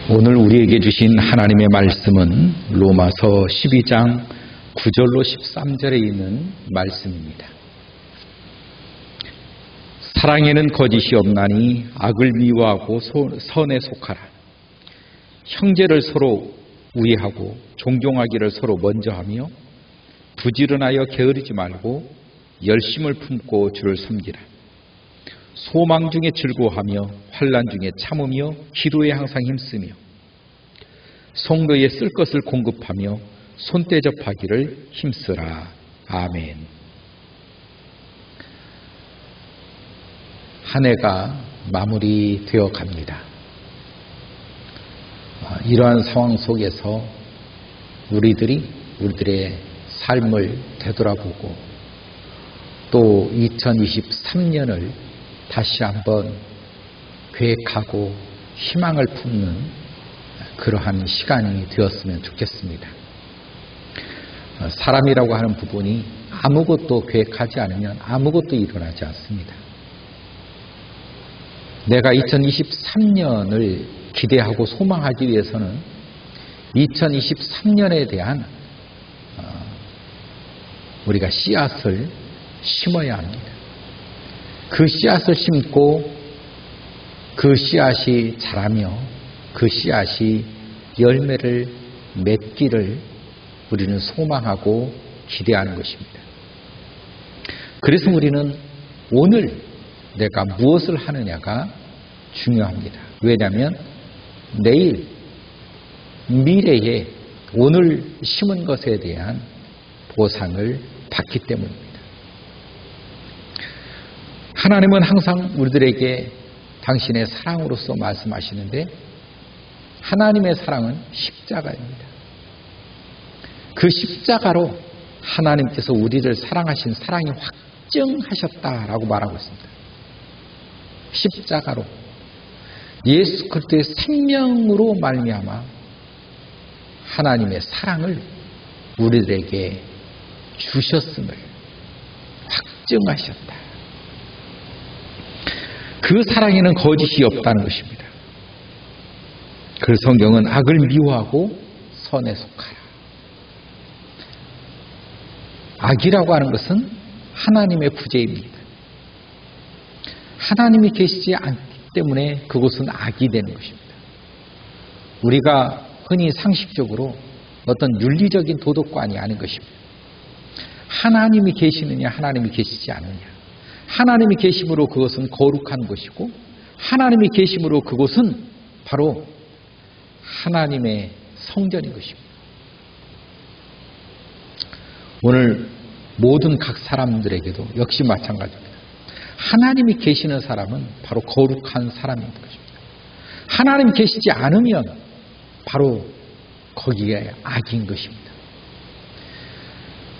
오늘 우리에게 주신 하나님의 말씀은 로마서 12장 9절로 13절에 있는 말씀입니다. 사랑에는 거짓이 없나니 악을 미워하고 선에 속하라. 형제를 서로 우애하고 존경하기를 서로 먼저 하며 부지런하여 게으르지 말고 열심을 품고 주를 섬기라. 소망 중에 즐거워하며 환난 중에 참으며 기도에 항상 힘쓰며 성도에 쓸 것을 공급하며 손대접하기를 힘쓰라. 아멘. 한 해가 마무리되어 갑니다. 이러한 상황 속에서 우리들의 삶을 되돌아보고 또 2023년을 다시 한번 계획하고 희망을 품는 그러한 시간이 되었으면 좋겠습니다. 사람이라고 하는 부분이 아무것도 계획하지 않으면 아무것도 일어나지 않습니다. 내가 2023년을 기대하고 소망하기 위해서는 2023년에 대한 우리가 씨앗을 심어야 합니다. 그 씨앗을 심고 그 씨앗이 자라며 그 씨앗이 열매를 맺기를 우리는 소망하고 기대하는 것입니다. 그래서 우리는 오늘 내가 무엇을 하느냐가 중요합니다. 왜냐하면 내일 미래에 오늘 심은 것에 대한 보상을 받기 때문입니다. 하나님은 항상 우리들에게 당신의 사랑으로서 말씀하시는데 하나님의 사랑은 십자가입니다. 그 십자가로 하나님께서 우리를 사랑하신 사랑이 확증하셨다라고 말하고 있습니다. 십자가로 예수 그리스도의 생명으로 말미암아 하나님의 사랑을 우리들에게 주셨음을 확증하셨다. 그 사랑에는 거짓이 없다는 것입니다. 그 성경은 악을 미워하고 선에 속하라. 악이라고 하는 것은 하나님의 부재입니다. 하나님이 계시지 않기 때문에 그것은 악이 되는 것입니다. 우리가 흔히 상식적으로 어떤 윤리적인 도덕관이 아닌 것입니다. 하나님이 계시느냐 하나님이 계시지 않느냐. 하나님이 계심으로 그것은 거룩한 것이고 하나님이 계심으로 그것은 바로 하나님의 성전인 것입니다. 오늘 모든 각 사람들에게도 역시 마찬가지입니다. 하나님이 계시는 사람은 바로 거룩한 사람인 것입니다. 하나님이 계시지 않으면 바로 거기에 악인 것입니다.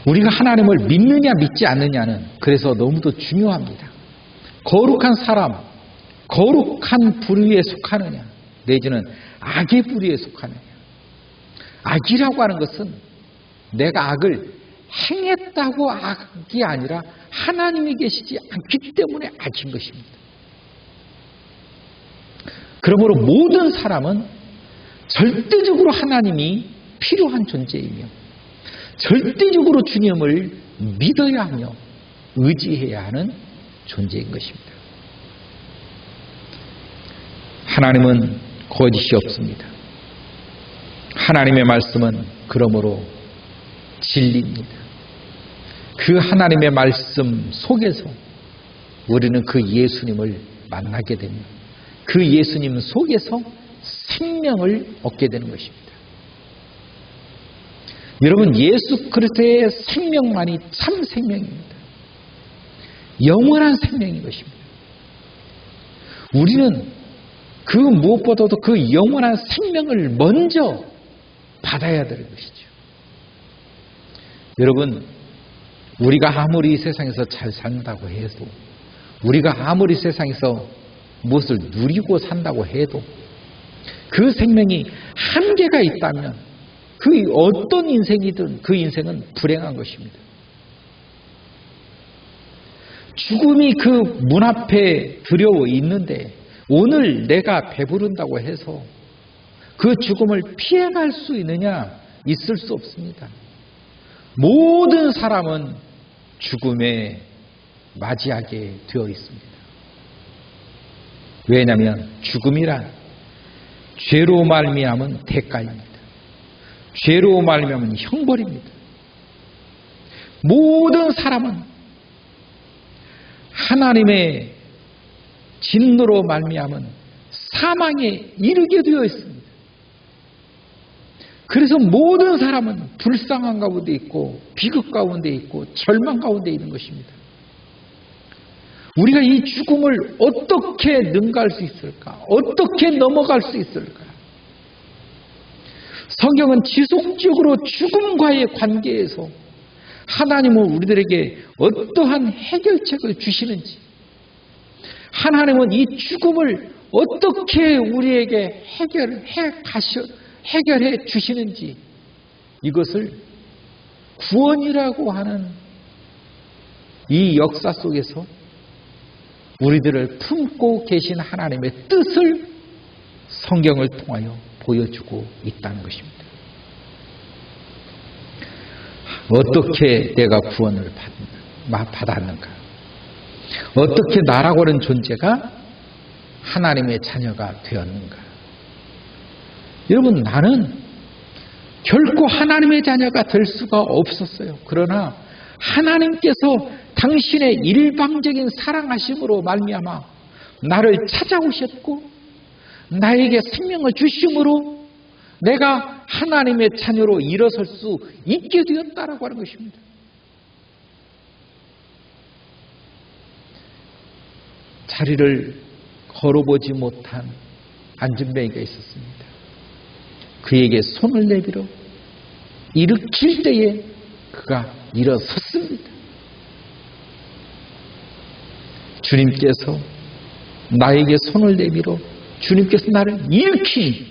우리가 하나님을 믿느냐 믿지 않느냐는 그래서 너무도 중요합니다. 거룩한 사람, 거룩한 부류에 속하느냐 내지는 악의 부류에 속하느냐. 악이라고 하는 것은 내가 악을 행했다고 악이 아니라 하나님이 계시지 않기 때문에 악인 것입니다. 그러므로 모든 사람은 절대적으로 하나님이 필요한 존재이며 절대적으로 주님을 믿어야 하며 의지해야 하는 존재인 것입니다. 하나님은 거짓이 없습니다. 하나님의 말씀은 그러므로 진리입니다. 그 하나님의 말씀 속에서 우리는 그 예수님을 만나게 됩니다. 그 예수님 속에서 생명을 얻게 되는 것입니다. 여러분, 예수 그리스도의 생명만이 참 생명입니다. 영원한 생명인 것입니다. 우리는 그 무엇보다도 그 영원한 생명을 먼저 받아야 되는 것이죠. 여러분, 우리가 아무리 이 세상에서 잘 산다고 해도 우리가 아무리 세상에서 무엇을 누리고 산다고 해도 그 생명이 한계가 있다면 그 어떤 인생이든 그 인생은 불행한 것입니다. 죽음이 그 문 앞에 두려워 있는데 오늘 내가 배부른다고 해서 그 죽음을 피해갈 수 있느냐? 있을 수 없습니다. 모든 사람은 죽음에 맞이하게 되어 있습니다. 왜냐하면 죽음이란 죄로 말미암은 대가입니다. 죄로 말미암은 형벌입니다. 모든 사람은 하나님의 진노로 말미암은 사망에 이르게 되어 있습니다. 그래서 모든 사람은 불쌍한 가운데 있고 비극 가운데 있고 절망 가운데 있는 것입니다. 우리가 이 죽음을 어떻게 능가할 수 있을까? 어떻게 넘어갈 수 있을까? 성경은 지속적으로 죽음과의 관계에서 하나님은 우리들에게 어떠한 해결책을 주시는지, 하나님은 이 죽음을 어떻게 우리에게 해결해 주시는지, 이것을 구원이라고 하는 이 역사 속에서 우리들을 품고 계신 하나님의 뜻을 성경을 통하여 보여주고 있다는 것입니다. 어떻게 내가 구원을 받았는가? 어떻게 나라고 하는 존재가 하나님의 자녀가 되었는가? 여러분, 나는 결코 하나님의 자녀가 될 수가 없었어요. 그러나 하나님께서 당신의 일방적인 사랑하심으로 말미암아 나를 찾아오셨고 나에게 생명을 주심으로 내가 하나님의 자녀로 일어설 수 있게 되었다라고 하는 것입니다. 자리를 걸어보지 못한 안진뱅이가 있었습니다. 그에게 손을 내밀어 일으킬 때에 그가 일어섰습니다. 주님께서 나에게 손을 내밀어 주님께서 나를 일으키니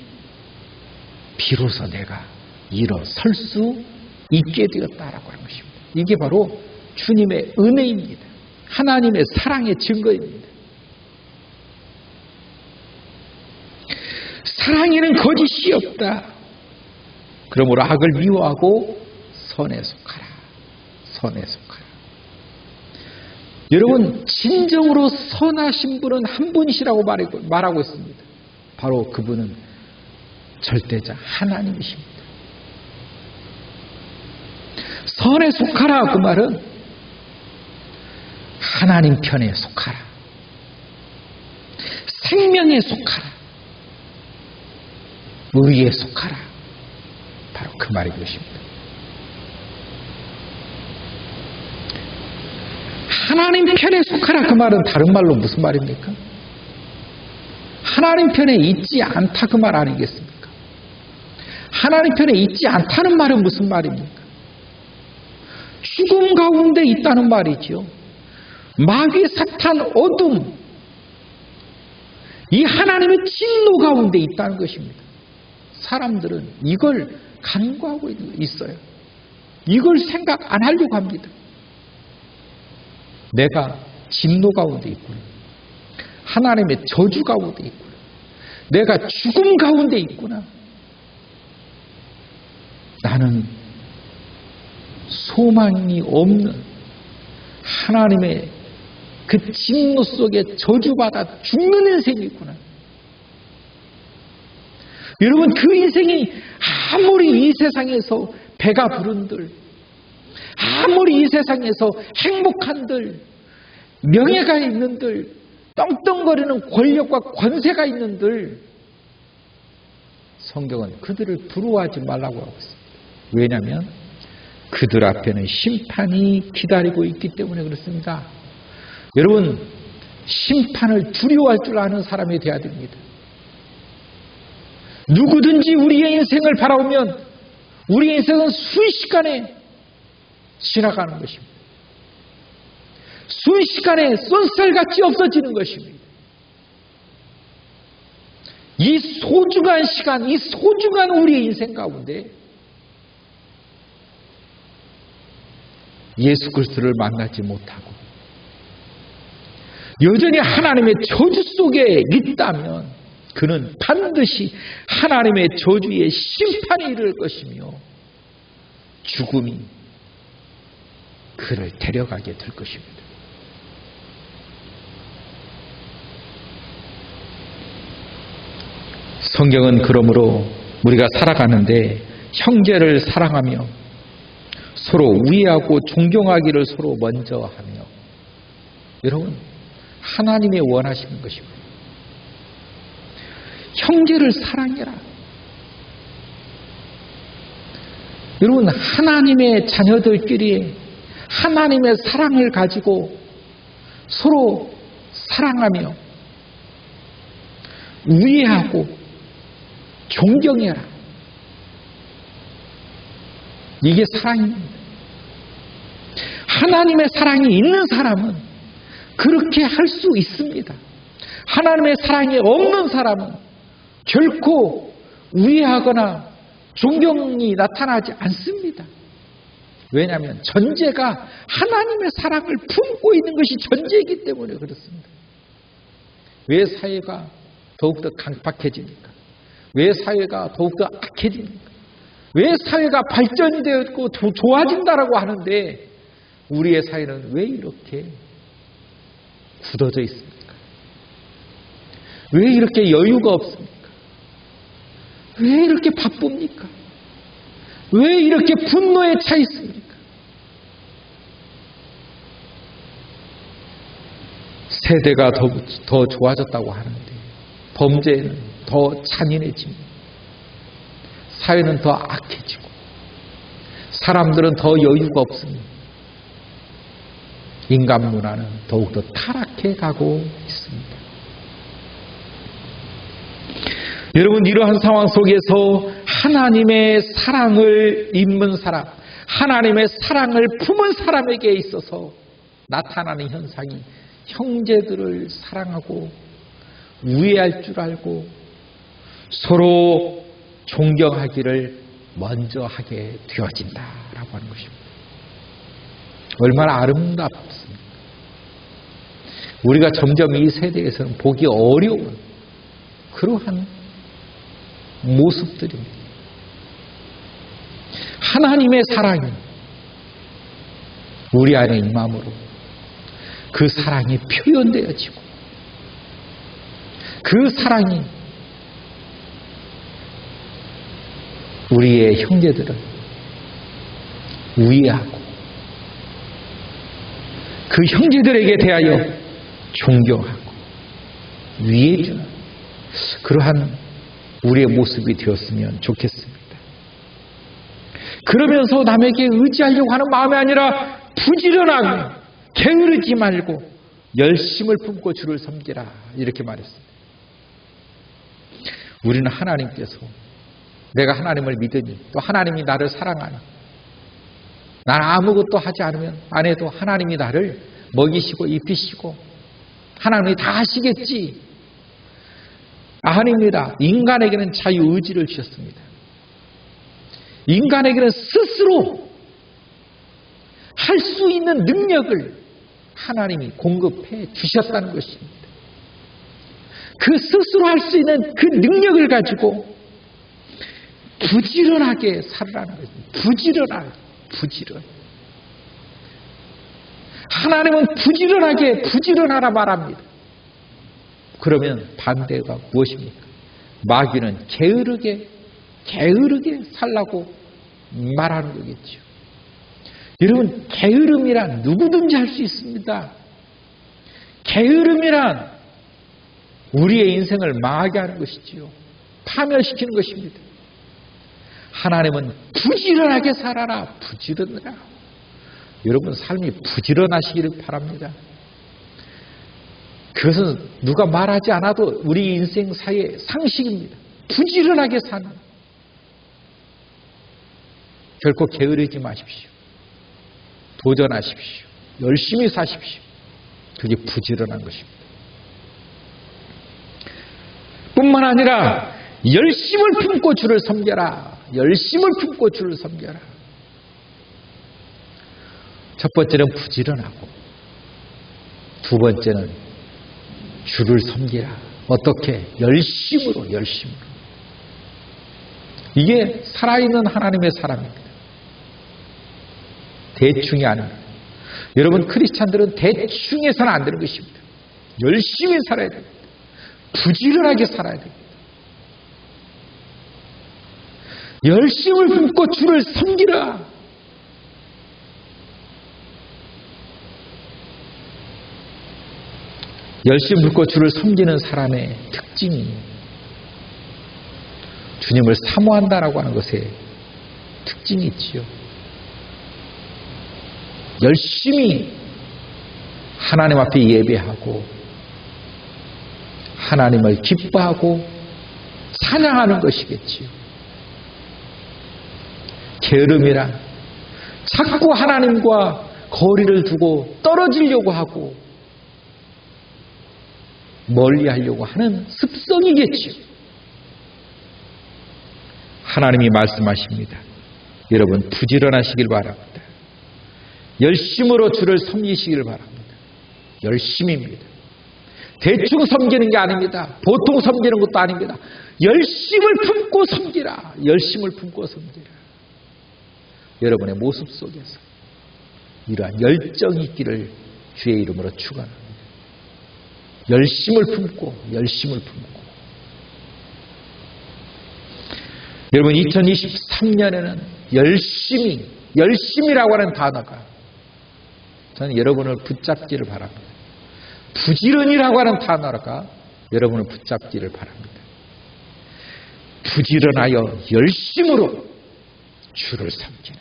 비로소 내가 일어설 수 있게 되었다라고 하는 것입니다. 이게 바로 주님의 은혜입니다. 하나님의 사랑의 증거입니다. 사랑에는 거짓이 없다. 그러므로 악을 미워하고 선에 속하라. 선에 속하라. 여러분, 진정으로 선하신 분은 한 분이시라고 말하고 있습니다. 바로 그분은 절대자 하나님이십니다. 선에 속하라, 그 말은 하나님 편에 속하라. 생명에 속하라. 의에 속하라. 바로 그 말이 것입니다. 하나님 편에 속하라, 그 말은 다른 말로 무슨 말입니까? 하나님 편에 있지 않다, 그 말 아니겠습니까? 하나님 편에 있지 않다는 말은 무슨 말입니까? 죽음 가운데 있다는 말이죠. 마귀, 사탄, 어둠, 이 하나님의 진노 가운데 있다는 것입니다. 사람들은 이걸 간과하고 있어요. 이걸 생각 안 하려고 합니다. 내가 진노 가운데 있구나. 하나님의 저주 가운데 있구나. 내가 죽음 가운데 있구나. 나는 소망이 없는 하나님의 그 진노 속에 저주받아 죽는 인생이구나. 여러분, 그 인생이 아무리 이 세상에서 배가 부른들, 아무리 이 세상에서 행복한들, 명예가 있는들, 떵떵거리는 권력과 권세가 있는들, 성경은 그들을 부러워하지 말라고 하고 있습니다. 왜냐하면 그들 앞에는 심판이 기다리고 있기 때문에 그렇습니다. 여러분, 심판을 두려워할 줄 아는 사람이 되어야 됩니다. 누구든지 우리의 인생을 바라보면 우리의 인생은 순식간에 지나가는 것입니다. 순식간에 쏜살같이 없어지는 것입니다. 이 소중한 시간, 이 소중한 우리의 인생 가운데 예수 그리스도를 만나지 못하고 여전히 하나님의 저주 속에 있다면 그는 반드시 하나님의 저주의 심판이 이를 것이며 죽음이 그를 데려가게 될 것입니다. 성경은 그러므로 우리가 살아가는데 형제를 사랑하며 서로 우애하고 존경하기를 서로 먼저 하며, 여러분, 하나님의 원하시는 것입니다. 형제를 사랑해라. 여러분, 하나님의 자녀들끼리 하나님의 사랑을 가지고 서로 사랑하며 우애하고 존경해라. 이게 사랑입니다. 하나님의 사랑이 있는 사람은 그렇게 할 수 있습니다. 하나님의 사랑이 없는 사람은 결코 우애하거나 존경이 나타나지 않습니다. 왜냐하면 전제가 하나님의 사랑을 품고 있는 것이 전제이기 때문에 그렇습니다. 왜 사회가 더욱더 강팍해집니까? 왜 사회가 더욱더 악해집니까? 왜 사회가 발전이 되었고 좋아진다라고 하는데 우리의 사회는 왜 이렇게 굳어져 있습니까? 왜 이렇게 여유가 없습니까? 왜 이렇게 바쁩니까? 왜 이렇게 분노에 차 있습니까? 세대가 더 좋아졌다고 하는데 범죄는 더 잔인해집니다. 사회는 더 악해지고 사람들은 더 여유가 없습니다. 인간 문화는 더욱더 타락해 가고 있습니다. 여러분, 이러한 상황 속에서 하나님의 사랑을 입는 사람, 하나님의 사랑을 품은 사람에게 있어서 나타나는 현상이 형제들을 사랑하고 우애할 줄 알고 서로 존경하기를 먼저 하게 되어진다라고 하는 것입니다. 얼마나 아름답습니까? 우리가 점점 이 세대에서는 보기 어려운 그러한 모습들입니다. 하나님의 사랑이 우리 안에 임함으로 그 사랑이 표현되어지고 그 사랑이 우리의 형제들을 우애하고 그 형제들에게 대하여 존경하고 위해주는 그러한 우리의 모습이 되었으면 좋겠습니다. 그러면서 남에게 의지하려고 하는 마음이 아니라 부지런하고 게으르지 말고 열심을 품고 주를 섬기라, 이렇게 말했습니다. 우리는 하나님께서 내가 하나님을 믿으니 또 하나님이 나를 사랑하니 나는 아무것도 하지 않으면 안 해도 하나님이 나를 먹이시고 입히시고 하나님이 다 하시겠지. 아닙니다. 인간에게는 자유의지를 주셨습니다. 인간에게는 스스로 할 수 있는 능력을 하나님이 공급해 주셨다는 것입니다. 그 스스로 할 수 있는 그 능력을 가지고 부지런하게 살으라는 것입니다. 부지런. 하나님은 부지런하라 말합니다. 그러면 반대가 무엇입니까? 마귀는 게으르게 살라고 말하는 거겠죠. 여러분, 게으름이란 누구든지 할 수 있습니다. 게으름이란 우리의 인생을 망하게 하는 것이지요. 파멸시키는 것입니다. 하나님은 부지런하게 살아라. 부지런하라. 여러분, 삶이 부지런하시기를 바랍니다. 그것은 누가 말하지 않아도 우리 인생사의 상식입니다. 부지런하게 사는. 결코 게으르지 마십시오. 도전하십시오. 열심히 사십시오. 그게 부지런한 것입니다. 뿐만 아니라 열심을 품고 주를 섬겨라. 열심을 품고 주를 섬겨라. 첫 번째는 부지런하고 두 번째는 주를 섬기라. 어떻게? 열심으로, 열심으로. 이게 살아있는 하나님의 사람입니다. 대충이 아닙니다. 여러분, 크리스찬들은 대충 해서는 안 되는 것입니다. 열심히 살아야 됩니다. 부지런하게 살아야 됩니다. 열심을 품고 주를 섬기라. 열심을 품고 주를 섬기는 사람의 특징이 주님을 사모한다라고 하는 것에 특징이 있지요. 열심히 하나님 앞에 예배하고 하나님을 기뻐하고 찬양하는 것이겠지요. 게으름이란 자꾸 하나님과 거리를 두고 떨어지려고 하고 멀리하려고 하는 습성이겠지요. 하나님이 말씀하십니다. 여러분, 부지런하시길 바랍니다. 열심으로 주를 섬기시길 바랍니다. 열심입니다. 대충 섬기는 게 아닙니다. 보통 섬기는 것도 아닙니다. 열심을 품고 섬기라. 열심을 품고 섬기라. 여러분의 모습 속에서 이러한 열정이 있기를 주의 이름으로 축원합니다. 열심을 품고, 열심을 품고. 여러분, 2023년에는 열심이라고 하는 단어가 저는 여러분을 붙잡기를 바랍니다. 부지런이라고 하는 단어가 여러분을 붙잡기를 바랍니다. 부지런하여 열심으로 주를 섬기는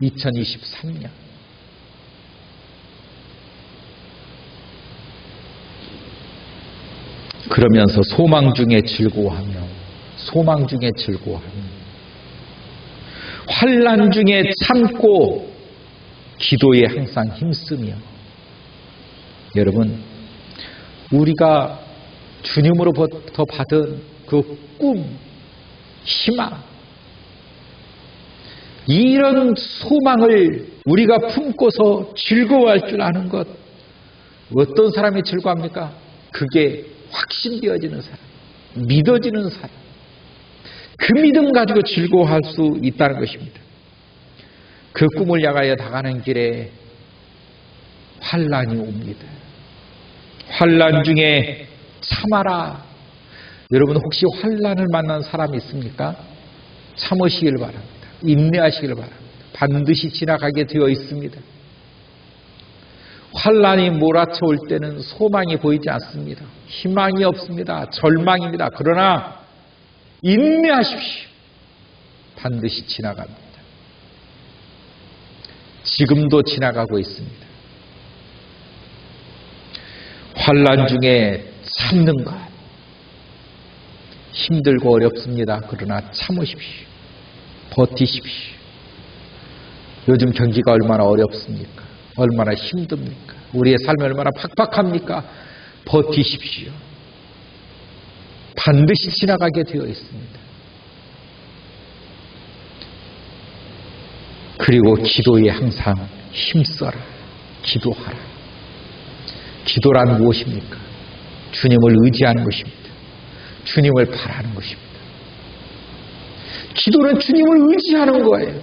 2023년. 그러면서 소망 중에 즐거워하며 환난 중에 참고 기도에 항상 힘쓰며. 여러분, 우리가 주님으로부터 받은 그 꿈, 희망, 이런 소망을 우리가 품고서 즐거워할 줄 아는 것, 어떤 사람이 즐거워합니까? 그게 확신되어지는 사람, 믿어지는 사람, 그 믿음 가지고 즐거워할 수 있다는 것입니다. 그 꿈을 향하여 나가는 길에 환난이 옵니다. 환난 중에 참아라. 여러분, 혹시 환난을 만난 사람이 있습니까? 참으시길 바랍니다. 인내하시길 바랍니다. 반드시 지나가게 되어 있습니다. 환난이 몰아쳐올 때는 소망이 보이지 않습니다. 희망이 없습니다. 절망입니다. 그러나 인내하십시오. 반드시 지나갑니다. 지금도 지나가고 있습니다. 환난 중에 참는 것, 힘들고 어렵습니다. 그러나 참으십시오. 버티십시오. 요즘 경기가 얼마나 어렵습니까? 얼마나 힘듭니까? 우리의 삶이 얼마나 팍팍합니까? 버티십시오. 반드시 지나가게 되어 있습니다. 그리고 기도에 항상 힘써라. 기도하라. 기도란 무엇입니까? 주님을 의지하는 것입니다. 주님을 바라는 것입니다. 기도는 주님을 의지하는 거예요.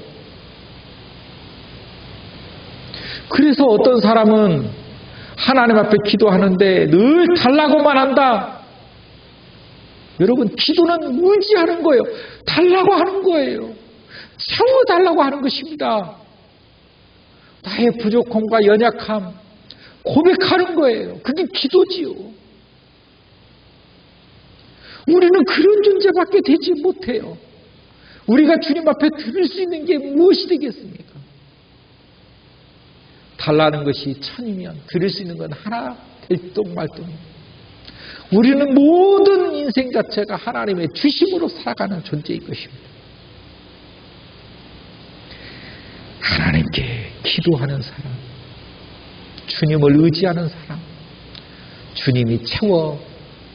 그래서 어떤 사람은 하나님 앞에 기도하는데 늘 달라고만 한다. 여러분, 기도는 의지하는 거예요. 달라고 하는 거예요. 채워달라고 하는 것입니다. 나의 부족함과 연약함 고백하는 거예요. 그게 기도지요. 우리는 그런 존재밖에 되지 못해요. 우리가 주님 앞에 드릴 수 있는 게 무엇이 되겠습니까? 달라는 것이 천이면 드릴 수 있는 건 하나 들똥말똥입니다. 우리는 모든 인생 자체가 하나님의 주심으로 살아가는 존재인 것입니다. 하나님께 기도하는 사람, 주님을 의지하는 사람, 주님이 채워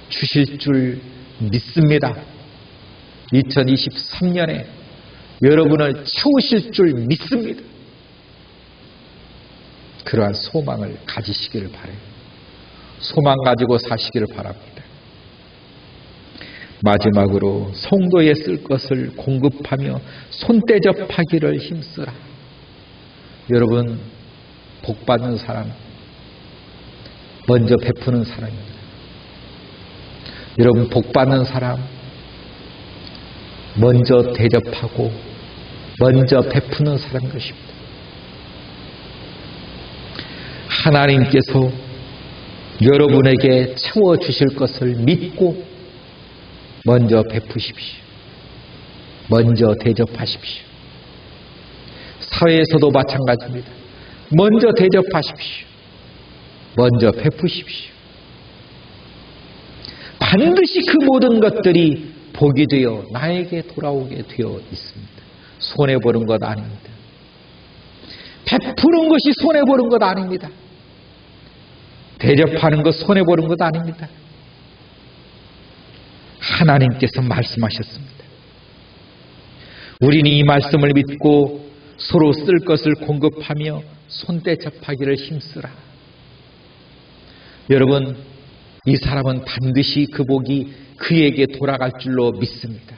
주실 줄 믿습니다. 2023년에 여러분을 채우실 줄 믿습니다. 그러한 소망을 가지시기를 바라요. 소망 가지고 사시기를 바랍니다. 마지막으로 성도에 쓸 것을 공급하며 손대접하기를 힘쓰라. 여러분, 복받는 사람, 먼저 베푸는 사람입니다. 여러분, 복받는 사람, 먼저 대접하고 먼저 베푸는 사람인 것입니다. 하나님께서 여러분에게 채워주실 것을 믿고 먼저 베푸십시오. 먼저 대접하십시오. 사회에서도 마찬가지입니다. 먼저 대접하십시오. 먼저 베푸십시오. 반드시 그 모든 것들이 복이 되어 나에게 돌아오게 되어 있습니다. 손해보는 것 아닙니다. 베푸는 것이 손해보는 것 아닙니다. 대접하는 것 손해보는 것 아닙니다. 하나님께서 말씀하셨습니다. 우리는 이 말씀을 믿고 서로 쓸 것을 공급하며 손대접하기를 힘쓰라. 여러분, 이 사람은 반드시 그 복이 그에게 돌아갈 줄로 믿습니다.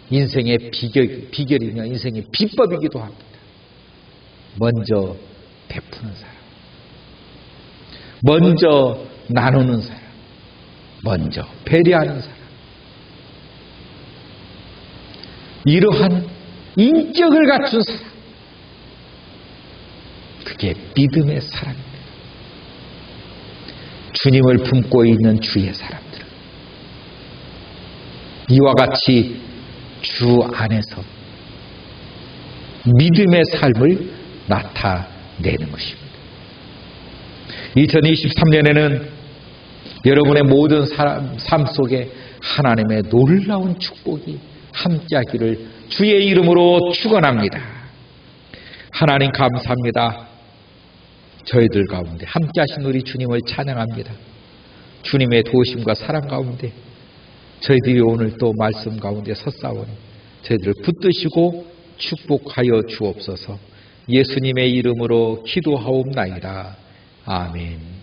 인생의 비결이며 인생의 비법이기도 합니다. 먼저 베푸는 사람, 먼저 나누는 사람, 먼저 배려하는 사람, 이러한 인격을 갖춘 사람, 그게 믿음의 사람입니다. 주님을 품고 있는 주의 사람들은 이와 같이 주 안에서 믿음의 삶을 나타내는 것입니다. 2023년에는 여러분의 모든 삶 속에 하나님의 놀라운 축복이 함께하기를 주의 이름으로 축원합니다. 하나님 감사합니다. 저희들 가운데 함께하신 우리 주님을 찬양합니다. 주님의 도우심과 사랑 가운데 저희들이 오늘 또 말씀 가운데 섰사오니 저희들을 붙드시고 축복하여 주옵소서. 예수님의 이름으로 기도하옵나이다. 아멘.